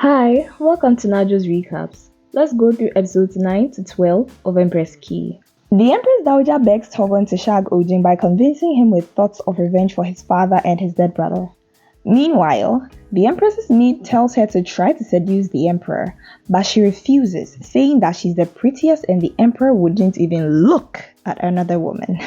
Hi, welcome to Najo's Recaps. Let's go through episodes 9 to 12 of Empress Key. The Empress Dowager begs Togon to shag Ohjin by convincing him with thoughts of revenge for his father and his dead brother. Meanwhile, the Empress's maid tells her to try to seduce the Emperor, but she refuses, saying that she's the prettiest and the Emperor wouldn't even look at another woman.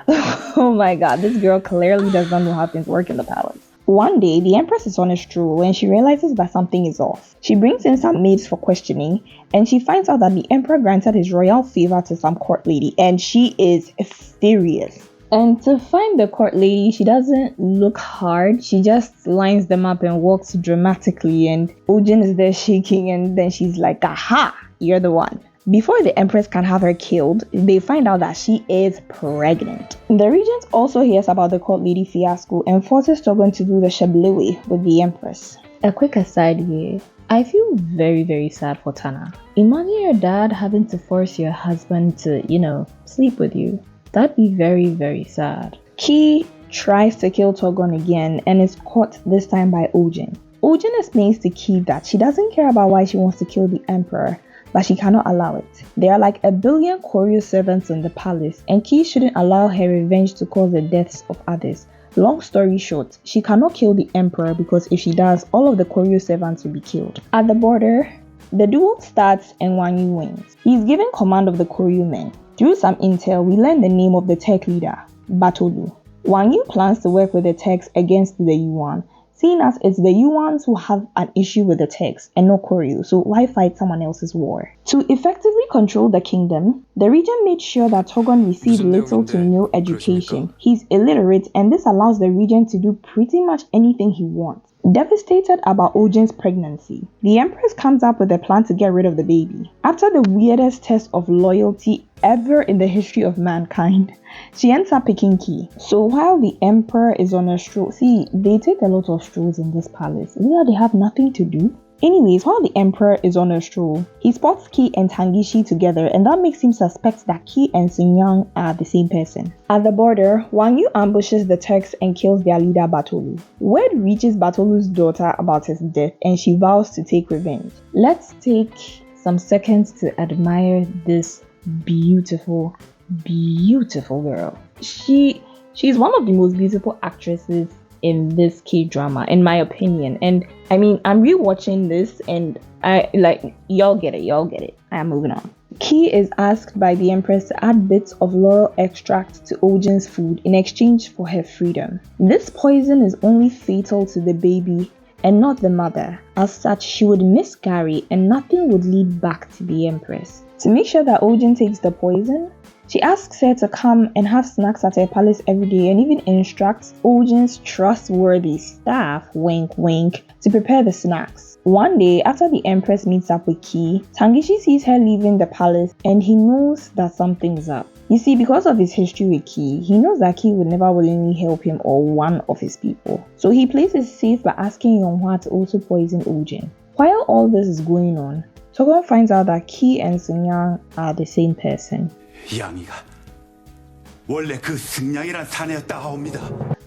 Oh my god, this girl clearly does not know how things work in the palace. One day, the Empress is on a stroll when she realizes that something is off. She brings in some maids for questioning, and she finds out that the Emperor granted his royal favor to some court lady, and she is furious. And to find the court lady, she doesn't look hard. She just lines them up and walks dramatically, and Ohjin is there shaking, and then she's like, aha, you're the one. Before the Empress can have her killed, they find out that she is pregnant. The regent also hears about the court lady fiasco and forces Togon to do the sheblewe with the Empress. A quick aside here, I feel very sad for Tana. Imagine your dad having to force your husband to, sleep with you. That'd be very sad. Ki tries to kill Togon again and is caught this time by Ohjin. Ohjin explains to Ki that she doesn't care about why she wants to kill the Emperor, but she cannot allow it. There are like 1 billion Koryo servants in the palace, and Ki shouldn't allow her revenge to cause the deaths of others. Long story short, she cannot kill the Emperor because if she does, all of the Koryo servants will be killed. At the border, the duel starts and Wang Yu wins. He is given command of the Koryo men. Through some intel, we learn the name of the tech leader, Batolu. Wang Yu plans to work with the techs against the Yuan, seeing as it's the Yuans who have an issue with the techs and no Koryo, so why fight someone else's war? To effectively control the kingdom, the regent made sure that Togon received little to no education. He's illiterate, and this allows the regent to do pretty much anything he wants. Devastated about Ohjin's pregnancy, the Empress comes up with a plan to get rid of the baby. After the weirdest test of loyalty ever in the history of mankind, she ends up picking Ki. So while the Emperor is on a stroll, they take a lot of strolls in this palace. Is it that they have nothing to do? Anyways, while the Emperor is on a stroll, he spots Ki and Tanashiri together, and that makes him suspect that Ki and Sunyang are the same person. At the border, Wang Yu ambushes the Turks and kills their leader Batolu. Word reaches Batolu's daughter about his death, and she vows to take revenge. Let's take some seconds to admire this beautiful girl. She's one of the most beautiful actresses in this K-drama, in my opinion. And I mean, I'm rewatching this and y'all get it. I am moving on. Ki is asked by the Empress to add bits of laurel extract to Ohjin's food in exchange for her freedom. This poison is only fatal to the baby and not the mother. As such, she would miscarry and nothing would lead back to the Empress. To make sure that Ohjin takes the poison, she asks her to come and have snacks at her palace every day and even instructs Ohjin's trustworthy staff, wink wink, to prepare the snacks. One day, after the Empress meets up with Ki, Tanashiri sees her leaving the palace and he knows that something's up. You see, because of his history with Ki, he knows that Ki would never willingly help him or one of his people. So he plays it safe by asking Yonghua to also poison Ohjin. While all this is going on, Togon finds out that Ki and Sunyang are the same person.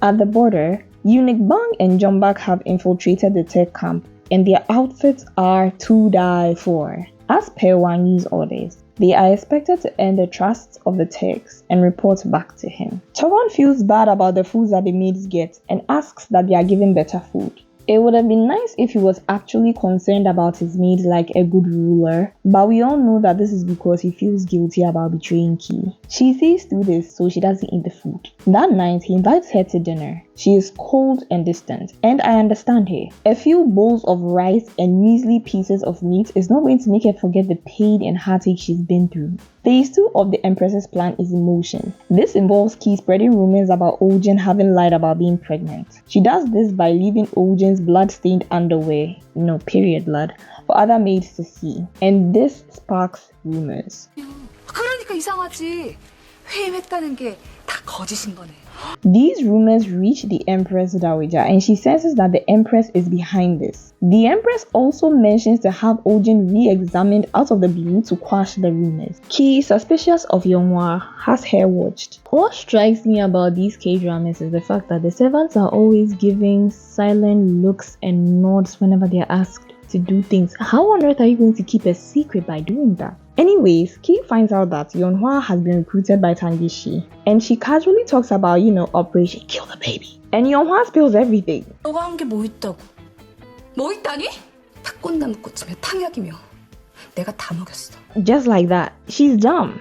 At the border, Eunuch Bang and Jombak have infiltrated the tech camp, and their outfits are to die for. As per Wang Yu's orders, they are expected to earn the trust of the techs and report back to him. Togon feels bad about the foods that the maids get and asks that they are given better food. It would have been nice if he was actually concerned about his maids like a good ruler, but we all know that this is because he feels guilty about betraying Ki. She sees through this, so she doesn't eat the food. That night, he invites her to dinner. She is cold and distant, and I understand her. A few bowls of rice and measly pieces of meat is not going to make her forget the pain and heartache she's been through. Phase 2 of the Empress's plan is emotion. This involves Ki spreading rumors about Ohjin having lied about being pregnant. She does this by leaving Ohjin's blood-stained underwear, period blood, for other maids to see. And this sparks rumors. 그러니까 이상하지. 회임했다는 게 다 거짓인 거네. These rumors reach the Empress Dowager and she senses that the Empress is behind this. The Empress also mentions to have Ohjin re-examined out of the blue to quash the rumors. She is suspicious of Yeonghwa, has her watched. What strikes me about these K-dramas is the fact that the servants are always giving silent looks and nods whenever they are asked to do things. How on earth are you going to keep a secret by doing that? Anyways, Ki finds out that Yeonghwa has been recruited by Tanashiri, and she casually talks about, Operation Kill the Baby. And Yeonghwa spills everything. 너가 한 게 뭐 있다고? 뭐 있다니? 탁꽃나무 꽃이며 탕약이며 내가 다 먹였어. Just like that, she's dumb.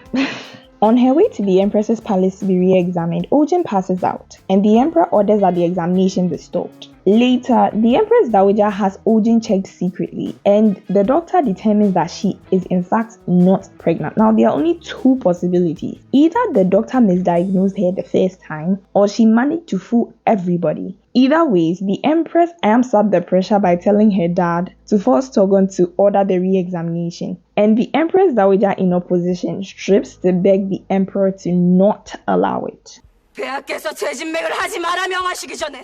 On her way to the Empress's palace to be re-examined, Ohjin passes out, and the Emperor orders that the examination be stopped. Later, the Empress Dowager has Ohjin checked secretly, and the doctor determines that she is in fact not pregnant. Now, there are only two possibilities. Either the doctor misdiagnosed her the first time, or she managed to fool everybody. Either ways, the Empress amps up the pressure by telling her dad to force Togon to order the re-examination. And the Empress Dowager in opposition strips to beg the Emperor to not allow it. 폐하께서 죄진맥을 하지 마라 명하시기 전에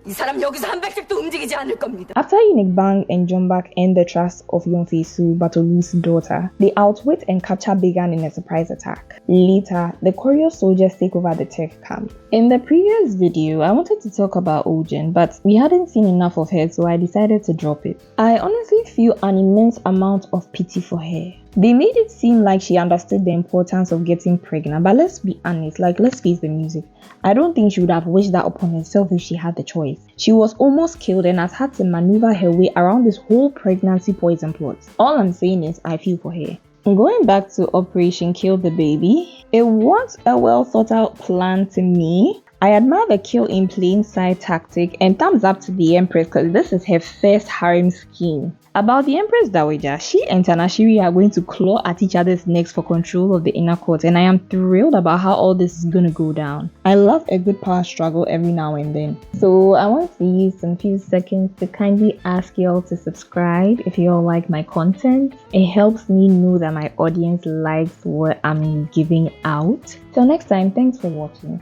이 사람 여기서 한 백색도 움직이지 않을 겁니다. After Unigbang and Jombak end the trust of Yonfeisu, Batolu's daughter, they outwit and capture Began in a surprise attack. Later, the Koryo soldiers take over the tech camp. In the previous video, I wanted to talk about Ohjin, but we hadn't seen enough of her, so I decided to drop it. I honestly feel an immense amount of pity for her. They made it seem like she understood the importance of getting pregnant, but let's be honest, let's face the music. I don't think she would have wished that upon herself if she had the choice. She was almost killed and has had to maneuver her way around this whole pregnancy poison plot. All I'm saying is I feel for her. Going back to Operation Kill the Baby, it was a well thought out plan to me. I admire the kill in plain sight tactic and thumbs up to the Empress because this is her first harem scheme. About the Empress Dowager, she and Tanashiri are going to claw at each other's necks for control of the inner court, and I am thrilled about how all this is going to go down. I love a good power struggle every now and then. So I want to use some few seconds to kindly ask y'all to subscribe if y'all like my content. It helps me know that my audience likes what I'm giving out. Till next time, thanks for watching.